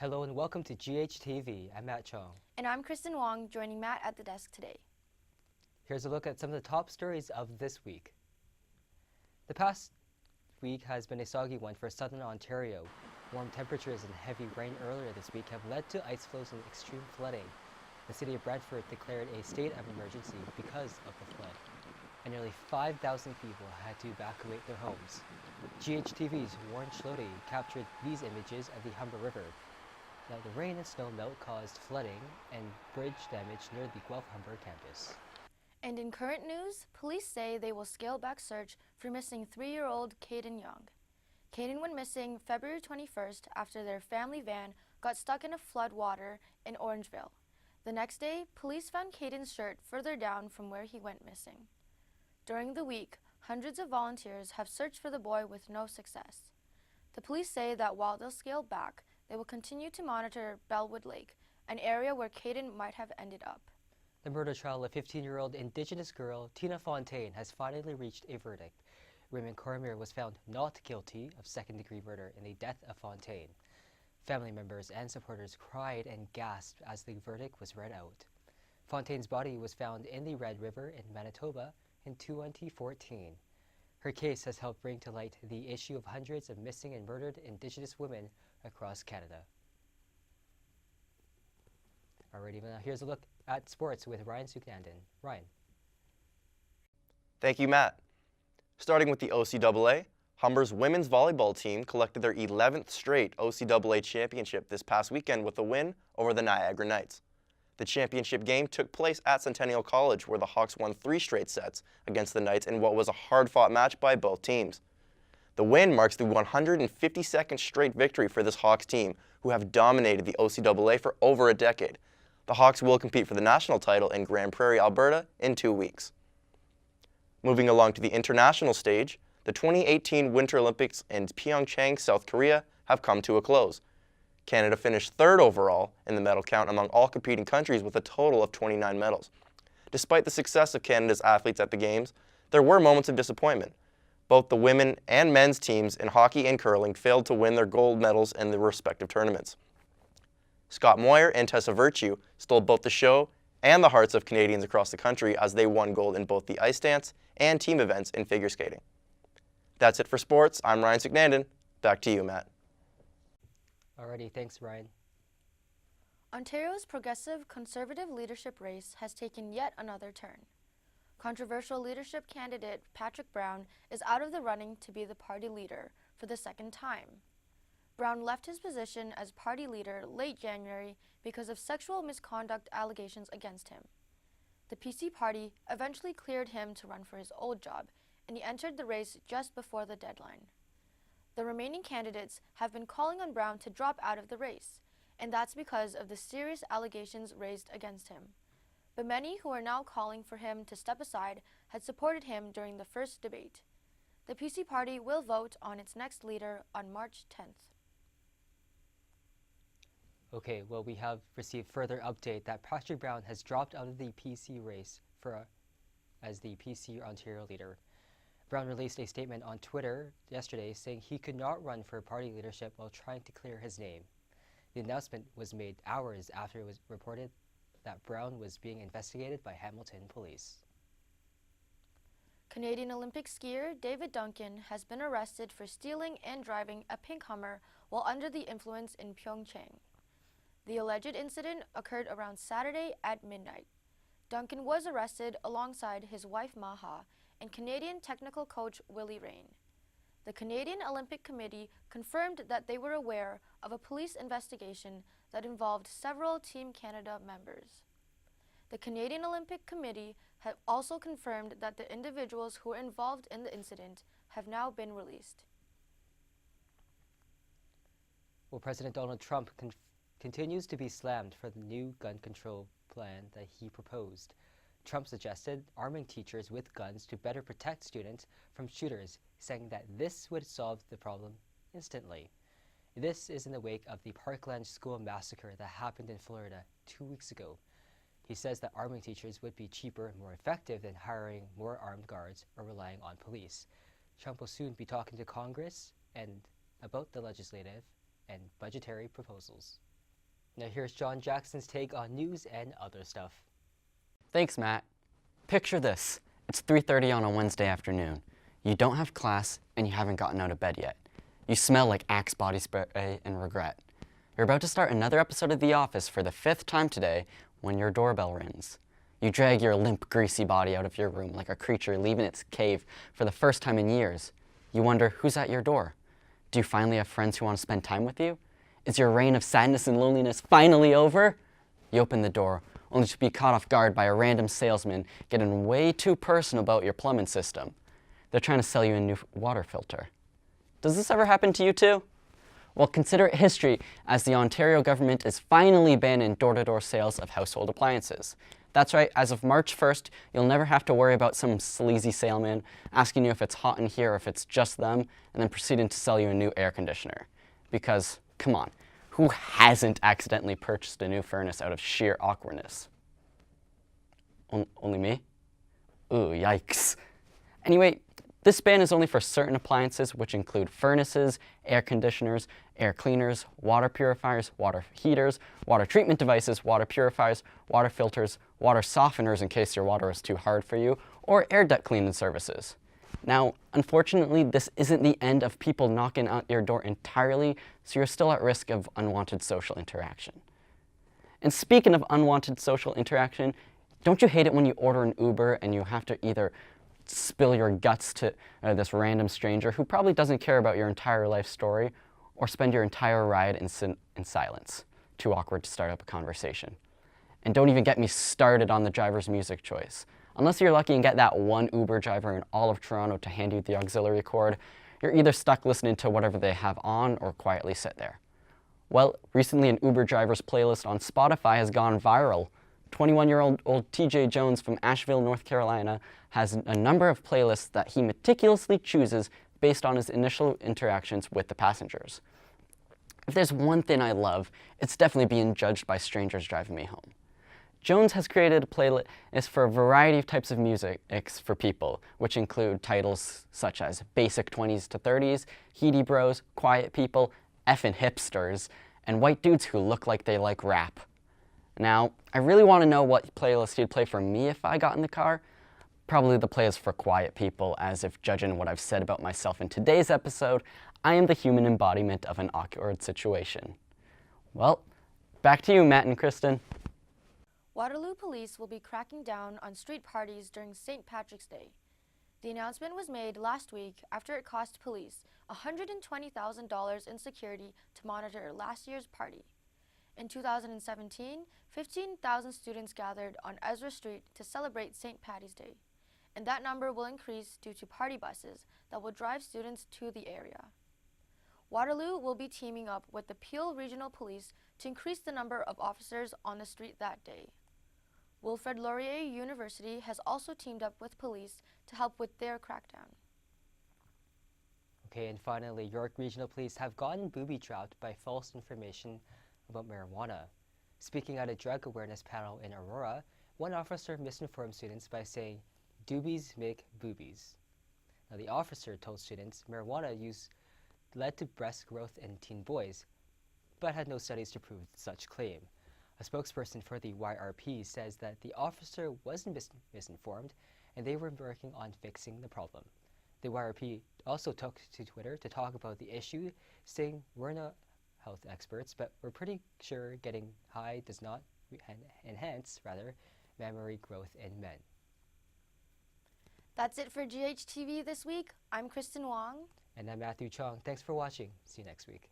Hello and welcome to GHTV. I'm Matt Chong. And I'm Kristen Wong, joining Matt at the desk today. Here's a look at some of the top stories of this week. The past week has been a soggy one for southern Ontario. Warm temperatures and heavy rain earlier this week have led to ice flows and extreme flooding. The city of Brantford declared a state of emergency because of the flood, and nearly 5,000 people had to evacuate their homes. GHTV's Warren Schlode captured these images of the Humber River. Now, the rain and snow melt caused flooding and bridge damage near the Guelph Humber campus. And in current news, police say they will scale back search for missing 3-year-old Caden Young. Caden went missing February 21st after their family van got stuck in a flood water in Orangeville. The next day, police found Caden's shirt further down from where he went missing. During the week, hundreds of volunteers have searched for the boy with no success. The police say that while they'll scale back, they will continue to monitor Bellwood Lake, an area where Caden might have ended up. The murder trial of 15-year-old Indigenous girl Tina Fontaine has finally reached a verdict. Raymond Cormier was found not guilty of second-degree murder in the death of Fontaine. Family members and supporters cried and gasped as the verdict was read out. Fontaine's body was found in the Red River in Manitoba in 2014. Her case has helped bring to light the issue of hundreds of missing and murdered Indigenous women across Canada. Alrighty, now here's a look at sports with Ryan Suknandon. Ryan. Thank you, Matt. Starting with the OCAA, Humber's women's volleyball team collected their 11th straight OCAA championship this past weekend with a win over the Niagara Knights. The championship game took place at Centennial College, where the Hawks won 3 straight sets against the Knights in what was a hard-fought match by both teams. The win marks the 152nd straight victory for this Hawks team, who have dominated the OCAA for over a decade. The Hawks will compete for the national title in Grand Prairie, Alberta in 2 weeks. Moving along to the international stage, the 2018 Winter Olympics in Pyeongchang, South Korea have come to a close. Canada finished 3rd overall in the medal count among all competing countries with a total of 29 medals. Despite the success of Canada's athletes at the Games, there were moments of disappointment. Both the women and men's teams in hockey and curling failed to win their gold medals in their respective tournaments. Scott Moyer and Tessa Virtue stole both the show and the hearts of Canadians across the country as they won gold in both the ice dance and team events in figure skating. That's it for sports. I'm Ryan Suknandon. Back to you, Matt. Alrighty, thanks, Ryan. Ontario's progressive conservative leadership race has taken yet another turn. Controversial leadership candidate Patrick Brown is out of the running to be the party leader for the second time. Brown left his position as party leader late January because of sexual misconduct allegations against him. The PC party eventually cleared him to run for his old job, and he entered the race just before the deadline. The remaining candidates have been calling on Brown to drop out of the race, and that's because of the serious allegations raised against him. But many who are now calling for him to step aside had supported him during the first debate. The PC party will vote on its next leader on March 10th. Okay, well, we have received further update that Patrick Brown has dropped out of the PC race as the PC Ontario leader. Brown released a statement on Twitter yesterday saying he could not run for party leadership while trying to clear his name. The announcement was made hours after it was reported that Brown was being investigated by Hamilton police. Canadian Olympic skier David Duncan has been arrested for stealing and driving a pink Hummer while under the influence in Pyeongchang. The alleged incident occurred around Saturday at midnight. Duncan was arrested alongside his wife Maha and Canadian technical coach Willie Rain. The Canadian Olympic Committee confirmed that they were aware of a police investigation that involved several Team Canada members. The Canadian Olympic Committee have also confirmed that the individuals who were involved in the incident have now been released. Well, President Donald Trump continues to be slammed for the new gun control plan that he proposed. Trump suggested arming teachers with guns to better protect students from shooters, saying that this would solve the problem instantly. This is in the wake of the Parkland school massacre that happened in Florida 2 weeks ago. He says that arming teachers would be cheaper and more effective than hiring more armed guards or relying on police. Trump will soon be talking to Congress and about the legislative and budgetary proposals. Now here's John Jackson's take on news and other stuff. Thanks, Matt. Picture this. It's 3:30 on a Wednesday afternoon. You don't have class and you haven't gotten out of bed yet. You smell like Axe body spray and regret. You're about to start another episode of The Office for the 5th time today when your doorbell rings. You drag your limp, greasy body out of your room like a creature leaving its cave for the first time in years. You wonder who's at your door. Do you finally have friends who want to spend time with you? Is your reign of sadness and loneliness finally over? You open the door, only to be caught off guard by a random salesman getting way too personal about your plumbing system. They're trying to sell you a new water filter. Does this ever happen to you too? Well, consider it history, as the Ontario government is finally banning door-to-door sales of household appliances. That's right, as of March 1st, you'll never have to worry about some sleazy salesman asking you if it's hot in here or if it's just them, and then proceeding to sell you a new air conditioner. Because, come on, who hasn't accidentally purchased a new furnace out of sheer awkwardness? Only me? Ooh, yikes. Anyway, this ban is only for certain appliances, which include furnaces, air conditioners, air cleaners, water purifiers, water heaters, water treatment devices, water purifiers, water filters, water softeners in case your water is too hard for you, or air duct cleaning services. Now, unfortunately, this isn't the end of people knocking at your door entirely, so you're still at risk of unwanted social interaction. And speaking of unwanted social interaction, don't you hate it when you order an Uber and you have to either spill your guts to this random stranger who probably doesn't care about your entire life story, or spend your entire ride in silence? Too awkward to start up a conversation. And don't even get me started on the driver's music choice. Unless you're lucky and get that one Uber driver in all of Toronto to hand you the auxiliary cord, you're either stuck listening to whatever they have on or quietly sit there. Well, recently an Uber driver's playlist on Spotify has gone viral. 21-year-old TJ Jones from Asheville, North Carolina has a number of playlists that he meticulously chooses based on his initial interactions with the passengers. If there's one thing I love, it's definitely being judged by strangers driving me home. Jones has created a playlist for a variety of types of music for people, which include titles such as Basic 20s to 30s, Heady Bros, Quiet People, Effin' Hipsters, and White Dudes Who Look Like They Like Rap. Now, I really want to know what playlist he'd play for me if I got in the car. Probably the playlist for quiet people, as if judging what I've said about myself in today's episode, I am the human embodiment of an awkward situation. Well, back to you, Matt and Kristen. Waterloo Police will be cracking down on street parties during St. Patrick's Day. The announcement was made last week after it cost police $120,000 in security to monitor last year's party. In 2017, 15,000 students gathered on Ezra Street to celebrate St. Paddy's Day, and that number will increase due to party buses that will drive students to the area. Waterloo will be teaming up with the Peel Regional Police to increase the number of officers on the street that day. Wilfrid Laurier University has also teamed up with police to help with their crackdown. Okay, and finally, York Regional Police have gotten booby-trapped by false information about marijuana. Speaking at a drug awareness panel in Aurora, one officer misinformed students by saying, "Doobies make boobies." Now, the officer told students marijuana use led to breast growth in teen boys, but had no studies to prove such claim. A spokesperson for the YRP says that the officer wasn't misinformed and they were working on fixing the problem. The YRP also took to Twitter to talk about the issue, saying, "We're not health experts, but we're pretty sure getting high does not enhance memory growth in men." That's it for GHTV this week. I'm Kristen Wong. And I'm Matthew Chong. Thanks for watching. See you next week.